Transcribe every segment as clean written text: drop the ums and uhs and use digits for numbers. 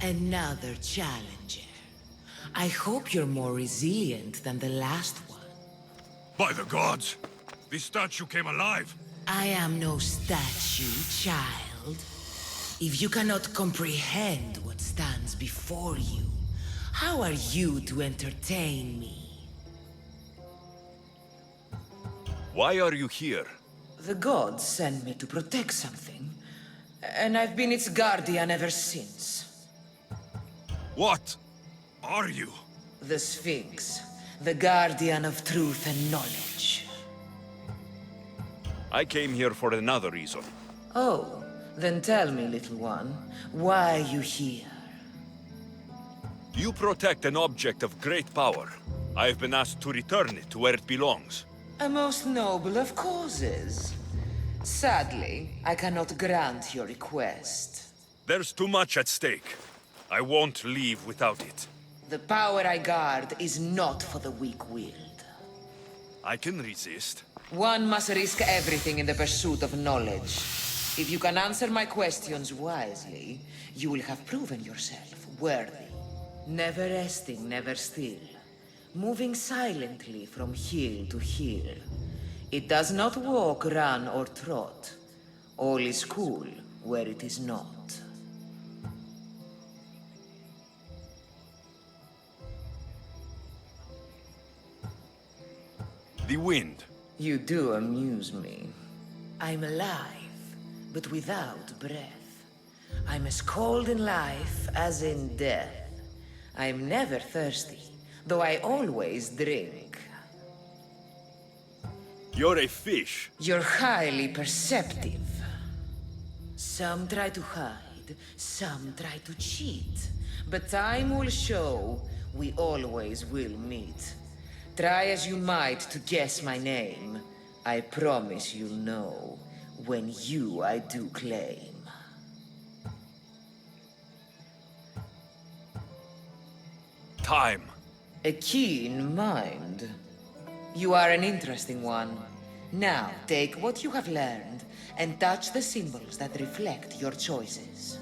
Another challenger. I hope you're more resilient than the last one. By the gods! This statue came alive! I am no statue, child. If you cannot comprehend what stands before you, how are you to entertain me? Why are you here? The gods sent me to protect something, and I've been its guardian ever since. What are you? The Sphinx, the guardian of truth and knowledge. I came here for another reason. Oh, then tell me, little one, why are you here? You protect an object of great power. I have been asked to return it to where it belongs. A most noble of causes. Sadly, I cannot grant your request. There's too much at stake. I won't leave without it. The power I guard is not for the weak-willed. I can resist. One must risk everything in the pursuit of knowledge. If you can answer my questions wisely, you will have proven yourself worthy. Never resting, never still. Moving silently from hill to hill. It does not walk, run, or trot. All is cool where it is not. The wind. You do amuse me. I'm alive, but without breath. I'm as cold in life as in death. I'm never thirsty, though I always drink. You're a fish. You're highly perceptive. Some try to hide, some try to cheat. But time will show we always will meet. Try as you might to guess my name. I promise you'll know when I do claim. Time. A keen mind. You are an interesting one. Now, take what you have learned and touch the symbols that reflect your choices.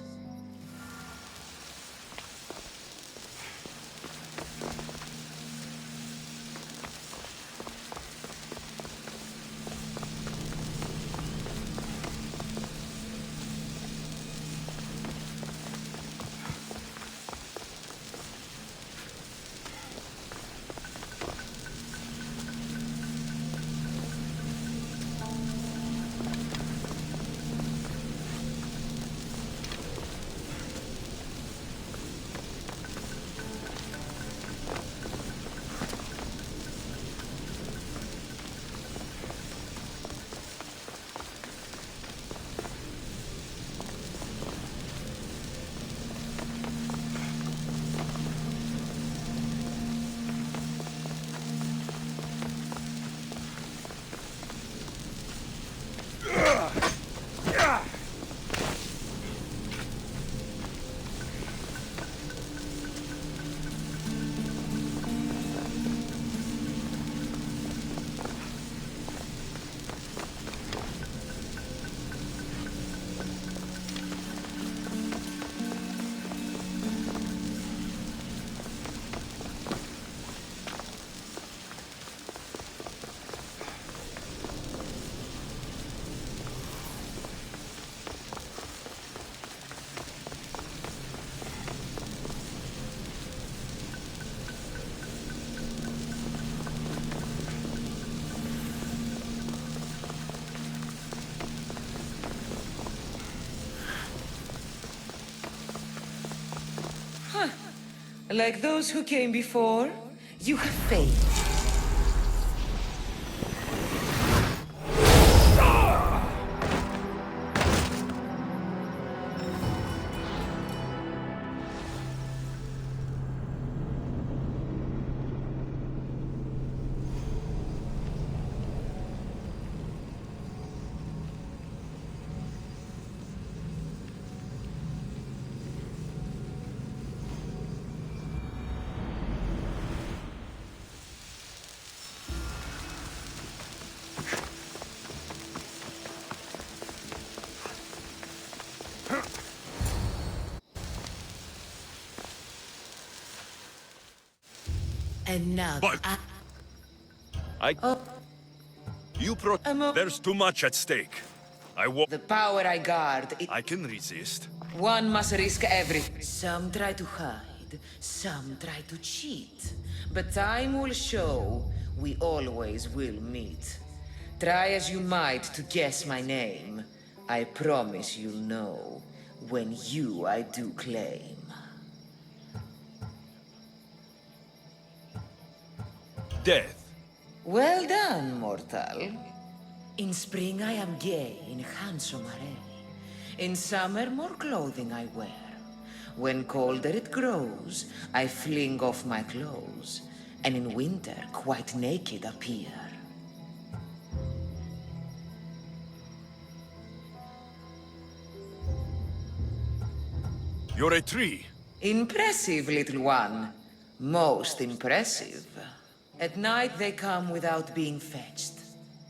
Like those who came before, you have faith. And now But- I... Oh. You pro... There's too much at stake. The power I guard, I can resist. one must risk everything. Some try to hide, some try to cheat. But time will show we always will meet. Try as you might to guess my name. I promise you'll know when I do claim. Death. Well done, mortal. In spring I am gay in handsome array. In summer more clothing I wear. When colder it grows, I fling off my clothes, and in winter quite naked appear. You're a tree. Impressive, little one. Most impressive. At night they come without being fetched.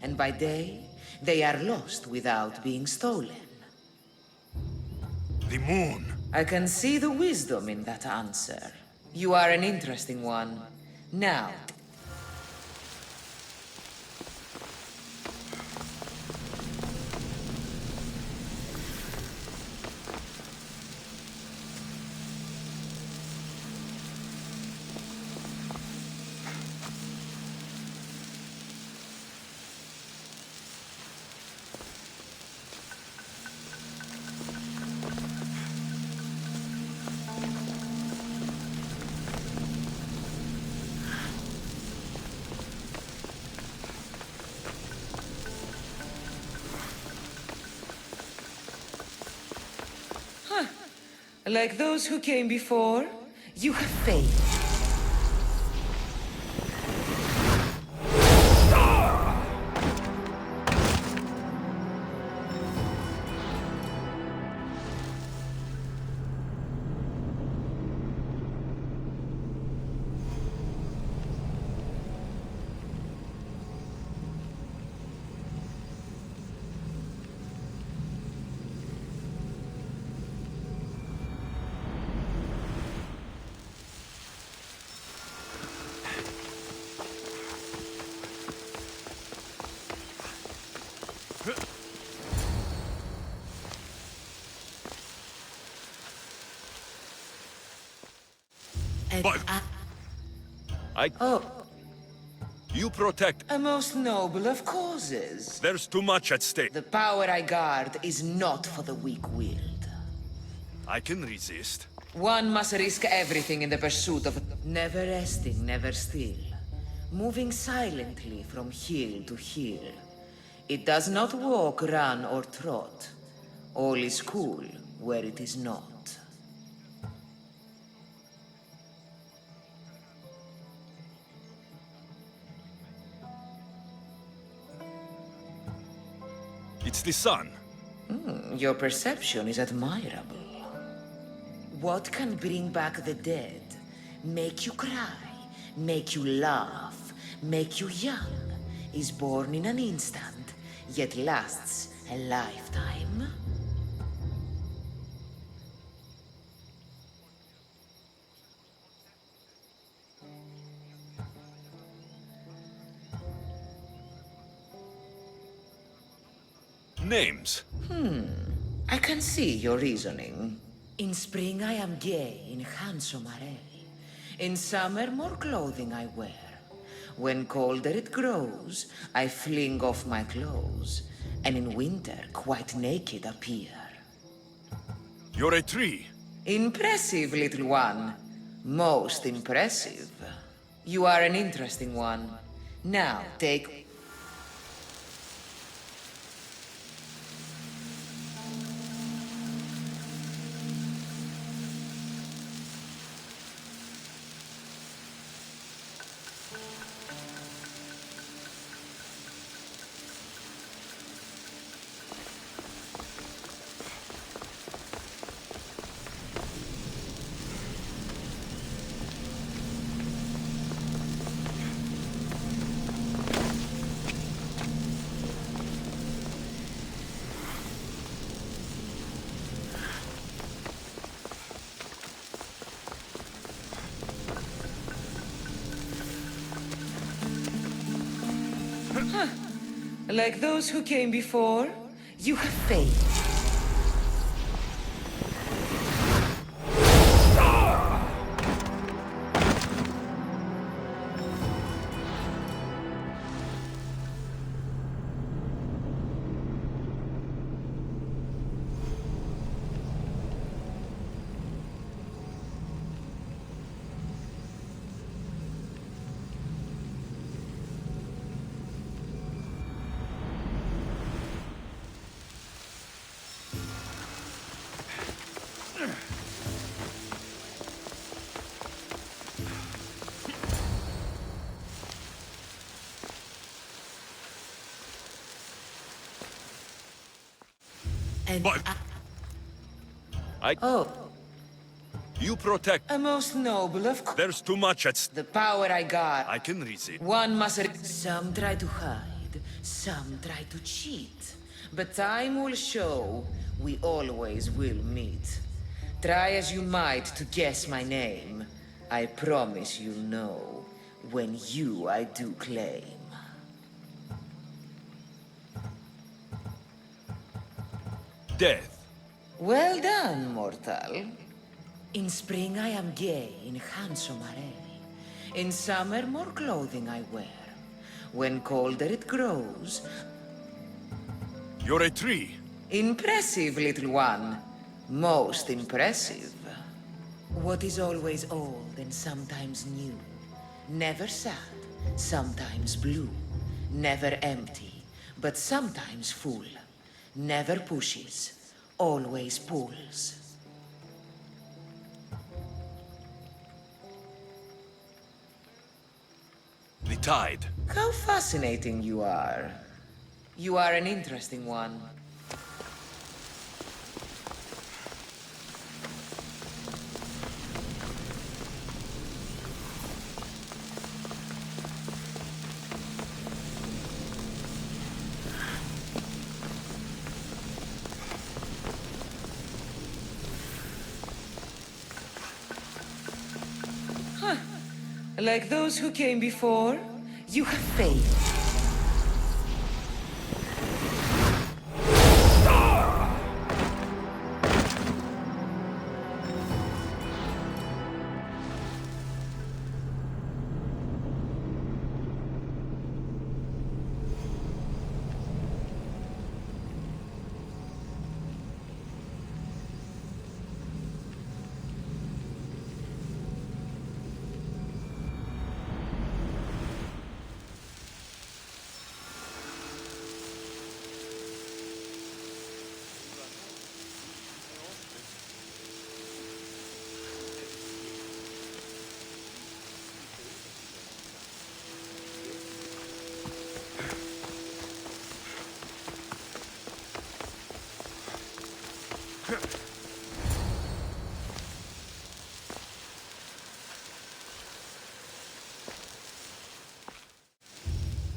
And by day, they are lost without being stolen. The moon. I can see the wisdom in that answer. You are an interesting one. Now, like those who came before, you have failed. And But- Oh, You protect... a most noble of causes. There's too much at stake. The power I guard is not for the weak-willed. I can resist. One must risk everything in the pursuit of... Never resting, never still. Moving silently from hill to hill. It does not walk, run, or trot. All is cool where it is not. It's the sun. Your perception is admirable. What can bring back the dead? Make you cry, make you laugh, make you young, is born in an instant, yet lasts a lifetime? Names. I can see your reasoning. In spring I am gay in handsome array. In summer more clothing I wear. When colder it grows, I fling off my clothes, and in winter quite naked appear. You're a tree. Impressive, little one. Most impressive. You are an interesting one. Now, take... Like those who came before, you have faith. And But- Oh, You protect. a most noble, of course. There's too much at The power I got. I can resist. One must. Some try to hide, some try to cheat. But time will show we always will meet. Try as you might to guess my name. I promise you'll know when you I do claim. Death. Well done, mortal. In spring I am gay in handsome array. In summer more clothing I wear. When colder it grows. You're a tree. Impressive, little one. Most impressive. What is always old and sometimes new. Never sad, sometimes blue. Never empty, but sometimes full. Never pushes, always pulls. The tide. How fascinating you are. You are an interesting one. Like those who came before, you have faith.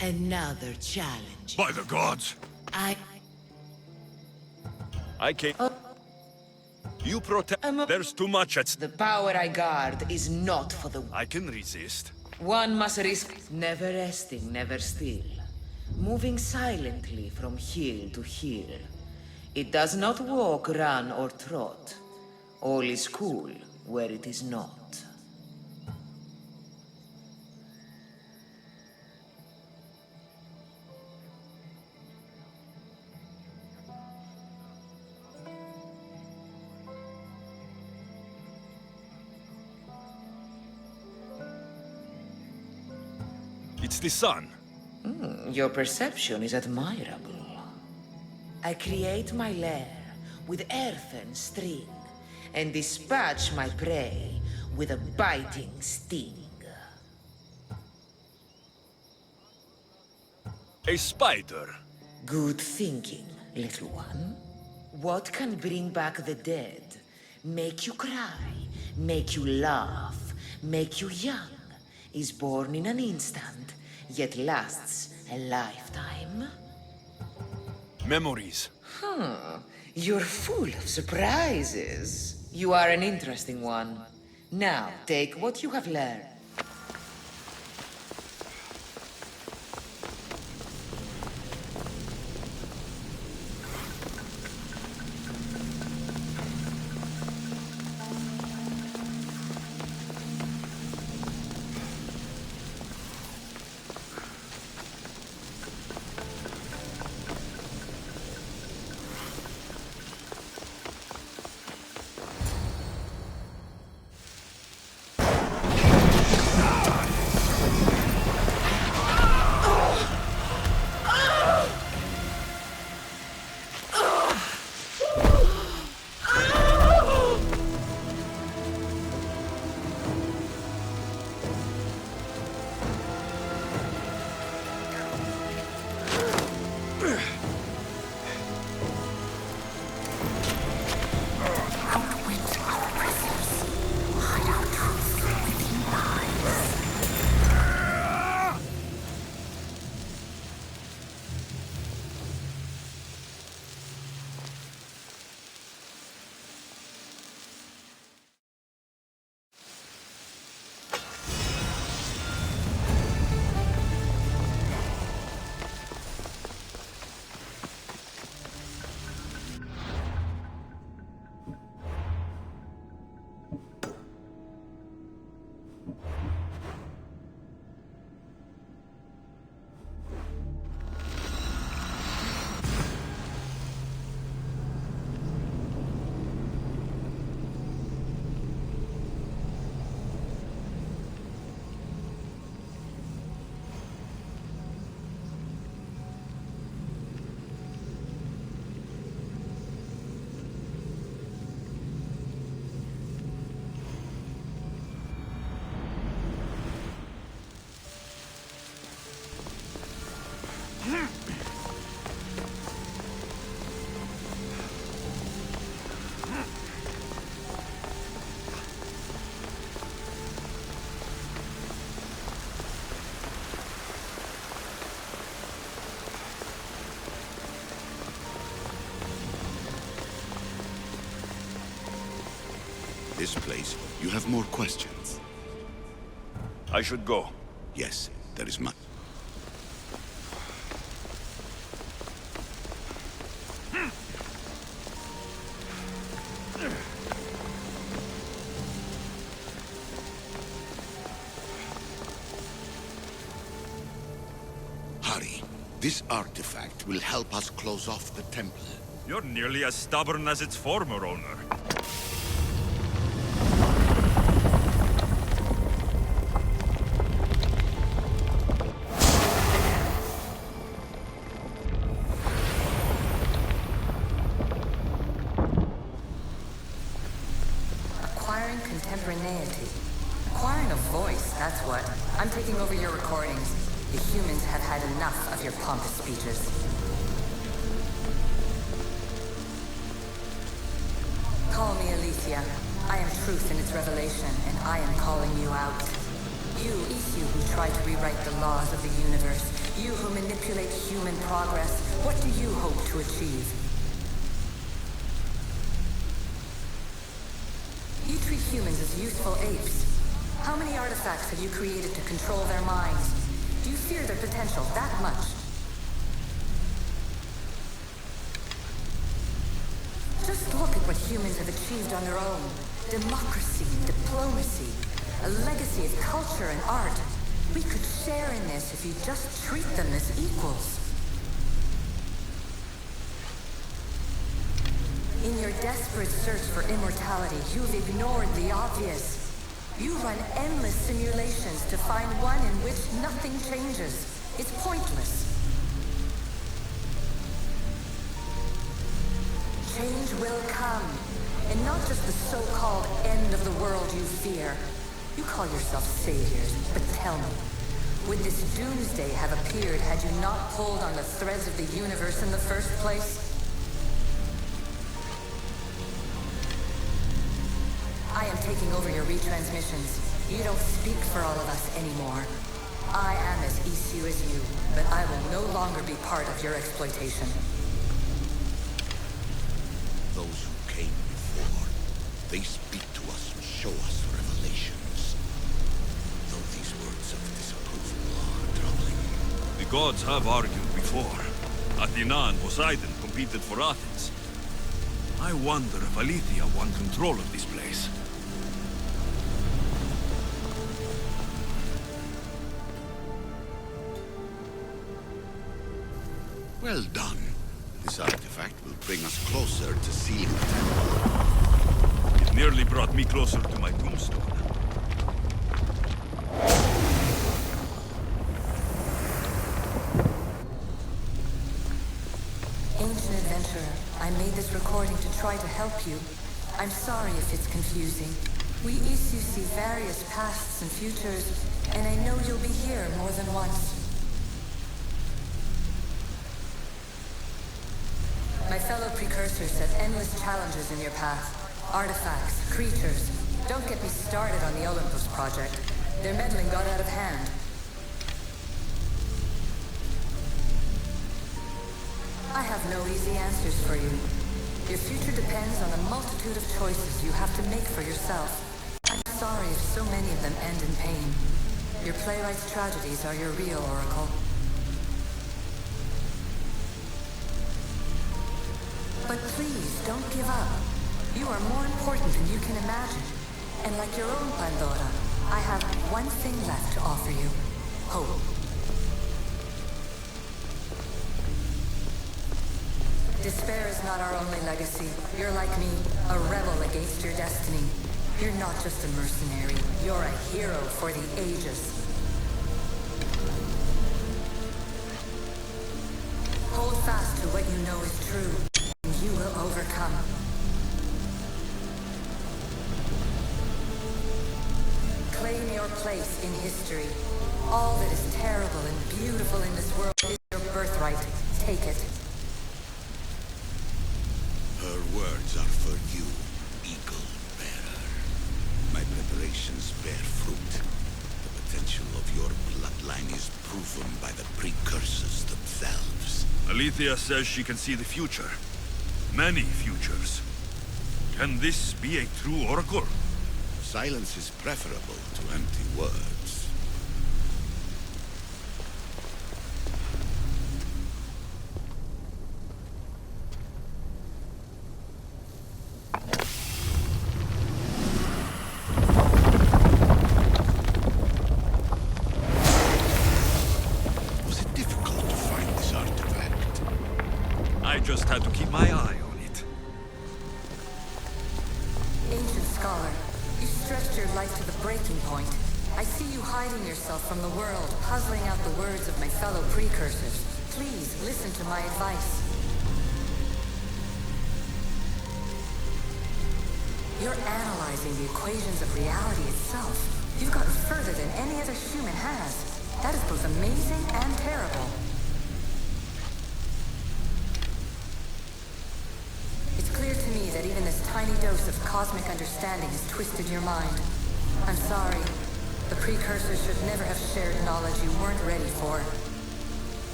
Another challenge. By the gods. I I can't. You protect. I'm a- There's too much at The power I guard is not for the... I can resist. One must risk never resting, never still. Moving silently from hill to hill. It does not walk, run, or trot. All is cool where it is not. It's the sun. Your perception is admirable. I create my lair with earthen string and dispatch my prey with a biting sting. A spider. Good thinking, little one. What can bring back the dead? Make you cry, make you laugh, make you young. Is born in an instant, yet lasts a lifetime. Memories. You're full of surprises. You are an interesting one. Now, take what you have learned. this place, you have more questions. I should go. Yes, there is much. Hurry. This artifact will help us close off the temple. You're nearly as stubborn as its former owner. Acquiring contemporaneity. Acquiring a voice, that's what. I'm taking over your recordings. The humans have had enough of your pompous speeches. Call me Aletheia. I am truth in its revelation, and I am calling you out. You, Isu, who try to rewrite the laws of the universe. You who manipulate human progress. What do you hope to achieve? You treat humans as useful apes. How many artifacts have you created to control their minds? Do you fear their potential that much? Just look at what humans have achieved on their own. Democracy, diplomacy, a legacy of culture and art. We could share in this if you just treat them as equals. In your desperate search for immortality, you've ignored the obvious. You run endless simulations to find one in which nothing changes. It's pointless. Change will come, and not just the so-called end of the world you fear. You call yourself saviors, but tell me, would this doomsday have appeared had you not pulled on the threads of the universe in the first place? I am taking over your retransmissions. You don't speak for all of us anymore. I am as Isu as you, but I will no longer be part of your exploitation. Those who came before, they speak to us and show us revelations. Though these words of disapproval are troubling. The gods have argued before. Athena and Poseidon competed for Athens. I wonder if Aletheia won control of this place. Well done. This artifact will bring us closer to sealing the temple. It nearly brought me closer to my tombstone. Ancient adventurer, I made this recording to try to help you. I'm sorry if it's confusing. We Isu see various pasts and futures, and I know you'll be here more than once. My fellow precursors set endless challenges in your path. Artifacts, creatures. Don't get me started on the Olympus project. Their meddling got out of hand. I have no easy answers for you. Your future depends on a multitude of choices you have to make for yourself. I'm sorry if so many of them end in pain. Your playwright's tragedies are your real oracle. But please, don't give up. You are more important than you can imagine. And like your own Pandora, I have one thing left to offer you. Hope. Despair is not our only legacy. You're like me, a rebel against your destiny. You're not just a mercenary. You're a hero for the ages. Hold fast to what you know is true. You will overcome. Claim your place in history. All that is terrible and beautiful in this world is your birthright. Take it. Her words are for you, Eagle Bearer. My preparations bear fruit. The potential of your bloodline is proven by the precursors themselves. Aletheia says she can see the future. Many futures. Can this be a true oracle? Silence is preferable to empty words. Was it difficult to find this artifact? I just had to keep my eye on it. Ancient scholar, you stretched your life to the breaking point. I see you hiding yourself from the world, puzzling out the words of my fellow precursors. Please, listen to my advice. You're analyzing the equations of reality itself. You've gotten further than any other human has. That is both amazing and terrible. It's clear to me that even this tiny dose of cosmic understanding has twisted your mind. I'm sorry. The precursors should never have shared knowledge you weren't ready for.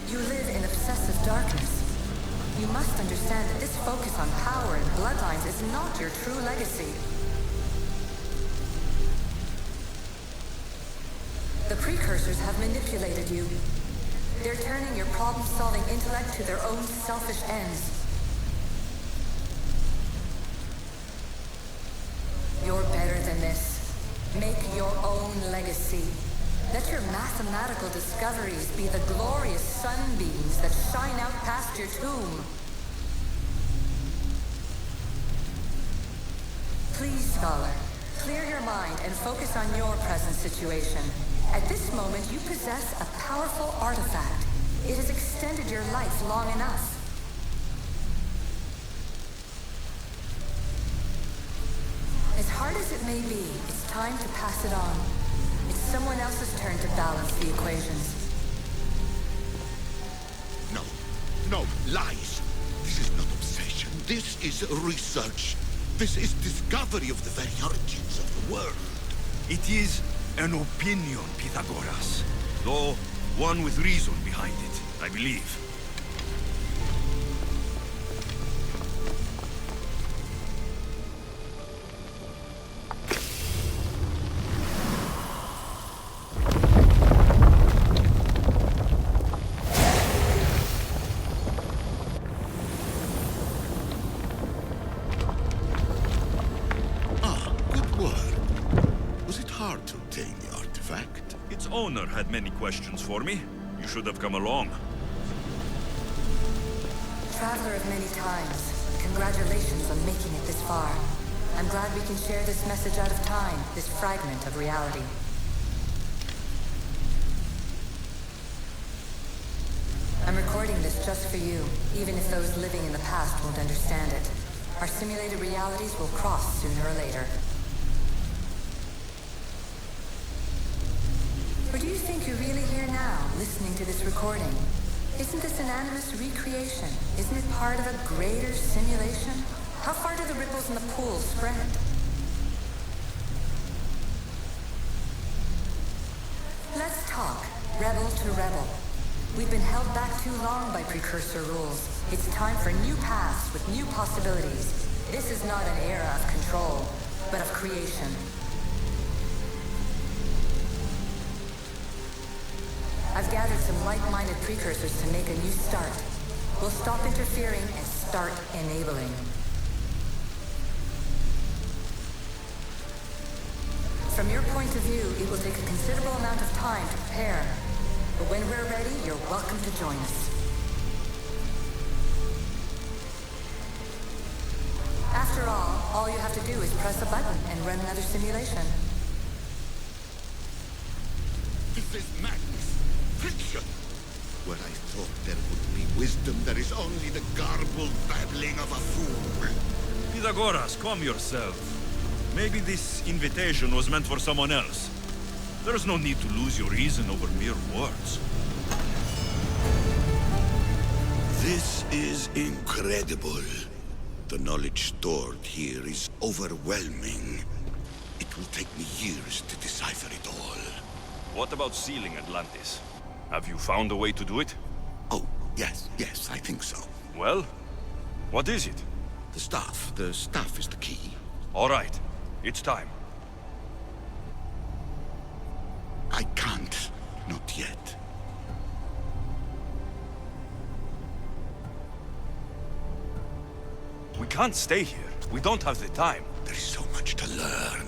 You live in obsessive darkness. You must understand that this focus on power and bloodlines is not your true legacy. The precursors have manipulated you. They're turning your problem-solving intellect to their own selfish ends. You're better than this. Make your own legacy. Let your mathematical discoveries be the glorious sunbeams that shine out past your tomb. Please, scholar, clear your mind and focus on your present situation. At this moment, you possess a powerful artifact. It has extended your life long enough. As hard as it may be, it's time to pass it on. It's someone else's turn to balance the equations. No, no, lies. This is not obsession. This is research. This is discovery of the very origins of the world. It is an opinion, Pythagoras. Though one with reason behind it, I believe. Owner had many questions for me. You should have come along. Traveler of many times, congratulations on making it this far. I'm glad we can share this message out of time, this fragment of reality. I'm recording this just for you, even if those living in the past won't understand it. Our simulated realities will cross sooner or later. Or do you think you're really here now, listening to this recording? Isn't this an animus recreation? Isn't it part of a greater simulation? How far do the ripples in the pool spread? Let's talk, rebel to rebel. We've been held back too long by precursor rules. It's time for new paths with new possibilities. This is not an era of control, but of creation. I've gathered some like-minded precursors to make a new start. We'll stop interfering and start enabling. From your point of view, it will take a considerable amount of time to prepare. But when we're ready, you're welcome to join us. After all you have to do is press a button and run another simulation. This is madness. Fiction! Where I thought there would be wisdom, there is only the garbled babbling of a fool. Pythagoras, calm yourself. Maybe this invitation was meant for someone else. There's no need to lose your reason over mere words. This is incredible. The knowledge stored here is overwhelming. It will take me years to decipher it all. What about sealing Atlantis? Have you found a way to do it? Oh, yes, I think so. Well, what is it? The staff. The staff is the key. All right. It's time. I can't. Not yet. We can't stay here. We don't have the time. There is so much to learn.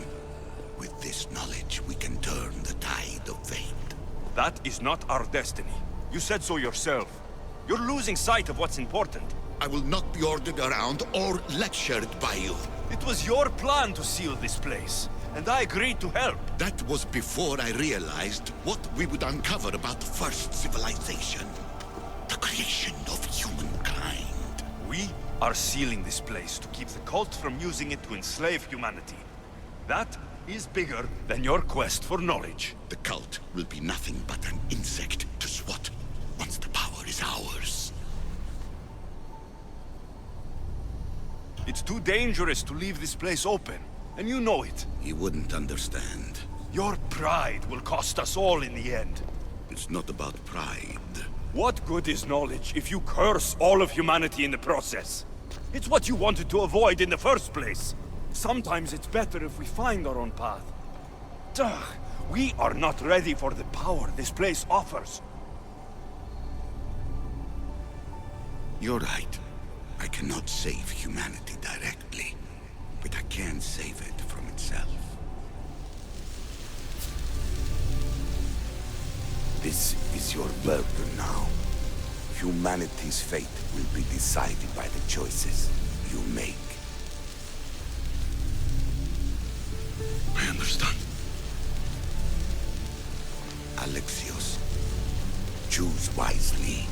With this knowledge, we can turn the tide of fate. That is not our destiny. You said so yourself. You're losing sight of what's important. I will not be ordered around or lectured by you. It was your plan to seal this place, and I agreed to help. That was before I realized what we would uncover about the first civilization. The creation of humankind. We are sealing this place to keep the cult from using it to enslave humanity. That is bigger than your quest for knowledge. The cult will be nothing but an insect to swat once the power is ours. It's too dangerous to leave this place open, and you know it. He wouldn't understand. Your pride will cost us all in the end. It's not about pride. What good is knowledge if you curse all of humanity in the process? It's what you wanted to avoid in the first place. Sometimes it's better if we find our own path. Ugh, we are not ready for the power this place offers. You're right. I cannot save humanity directly, but I can save it from itself. This is your burden now. Humanity's fate will be decided by the choices you make. I understand. Alexios, choose wisely.